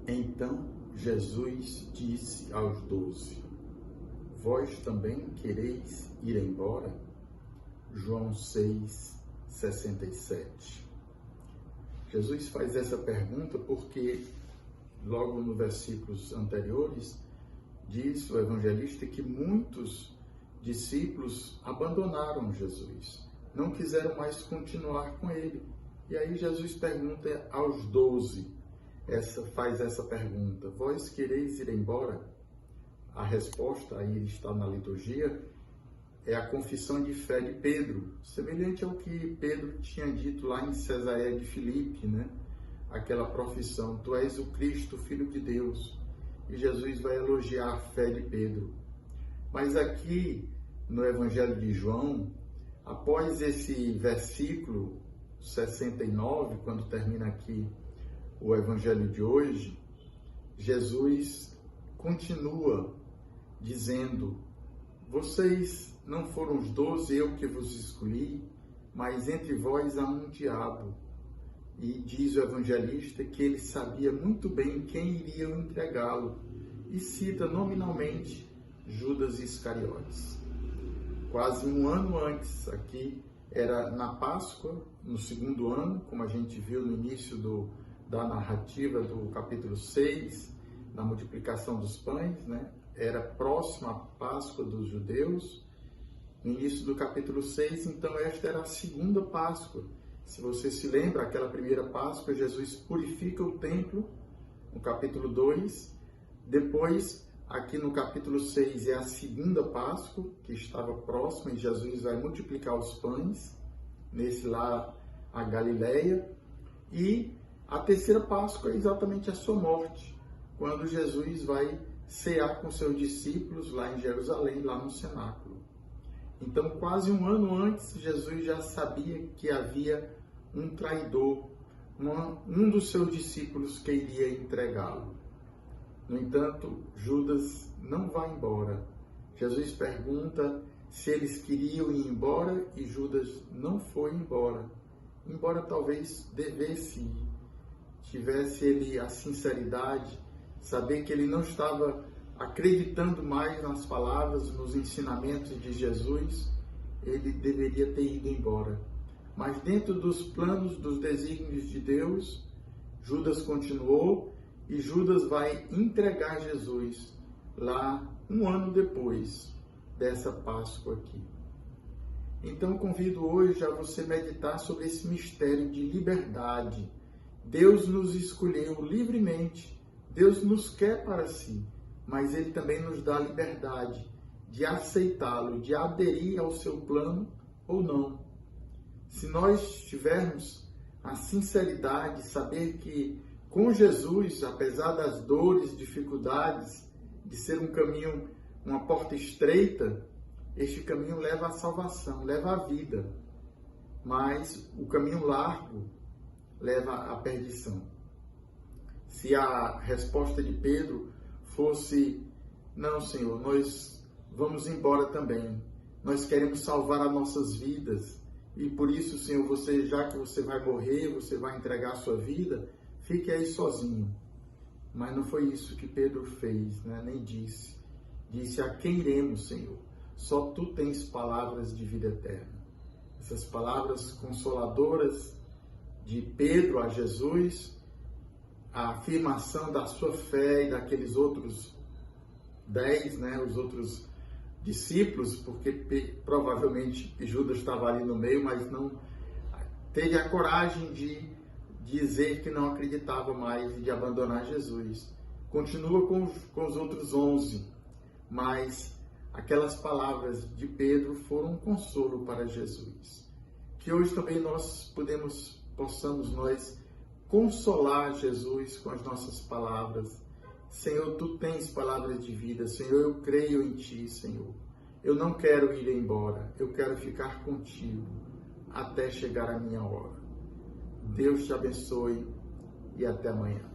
Então Jesus disse aos 12: Vós também quereis ir embora? João 6:67. Jesus faz essa pergunta porque logo nos versículos anteriores diz o evangelista que muitos discípulos abandonaram Jesus, não quiseram mais continuar com ele. E aí Jesus pergunta aos 12, faz essa pergunta: Vós quereis ir embora? A resposta, aí está na liturgia, é a confissão de fé de Pedro, semelhante ao que Pedro tinha dito lá em Cesareia de Filipe, né? Aquela profissão: Tu és o Cristo, Filho de Deus. E Jesus vai elogiar a fé de Pedro. Mas aqui, no Evangelho de João, após esse versículo 69, quando termina aqui o Evangelho de hoje, Jesus continua dizendo: Vocês não foram os 12, eu que vos escolhi, mas entre vós há um diabo. E diz o evangelista que ele sabia muito bem quem iria entregá-lo, e cita nominalmente Judas Iscariotes. Quase um ano antes, aqui era na Páscoa, no segundo ano, como a gente viu no início da narrativa do capítulo 6, na multiplicação dos pães, né? Era próxima à Páscoa dos judeus, no início do capítulo 6, então esta era a segunda Páscoa. Se você se lembra, aquela primeira Páscoa, Jesus purifica o templo, no capítulo 2. Depois, aqui no capítulo 6, é a segunda Páscoa, que estava próxima, e Jesus vai multiplicar os pães, nesse lá, a Galileia. E a terceira Páscoa é exatamente a sua morte, quando Jesus vai cear com seus discípulos lá em Jerusalém, lá no cenáculo. Então, quase um ano antes, Jesus já sabia que havia um traidor, um dos seus discípulos que iria entregá-lo. No entanto, Judas não vai embora. Jesus pergunta se eles queriam ir embora e Judas não foi embora. Embora talvez devesse ir. Tivesse ele a sinceridade, saber que ele não estava acreditando mais nas palavras, nos ensinamentos de Jesus, ele deveria ter ido embora. Mas dentro dos planos, dos desígnios de Deus, Judas continuou, e Judas vai entregar Jesus lá um ano depois dessa Páscoa aqui. Então convido hoje a você meditar sobre esse mistério de liberdade. Deus nos escolheu livremente, Deus nos quer para si, mas Ele também nos dá a liberdade de aceitá-lo, de aderir ao seu plano ou não. Se nós tivermos a sinceridade, saber que com Jesus, apesar das dores, dificuldades, de ser um caminho, uma porta estreita, este caminho leva à salvação, leva à vida. Mas o caminho largo leva à perdição. Se a resposta de Pedro fosse: não, Senhor, nós vamos embora também. Nós queremos salvar as nossas vidas. E por isso, Senhor, já que você vai morrer, você vai entregar a sua vida, fique aí sozinho. Mas não foi isso que Pedro fez, né? Nem disse. Disse: a quem iremos, Senhor? Só Tu tens palavras de vida eterna. Essas palavras consoladoras de Pedro a Jesus, a afirmação da sua fé e daqueles outros 10, né, os outros discípulos, porque provavelmente Judas estava ali no meio, mas não teve a coragem de dizer que não acreditava mais e de abandonar Jesus. Continua com os outros 11, mas aquelas palavras de Pedro foram um consolo para Jesus. Que hoje também possamos nós consolar Jesus com as nossas palavras. Senhor, Tu tens palavras de vida. Senhor, eu creio em Ti, Senhor. Eu não quero ir embora. Eu quero ficar contigo até chegar a minha hora. Deus te abençoe e até amanhã.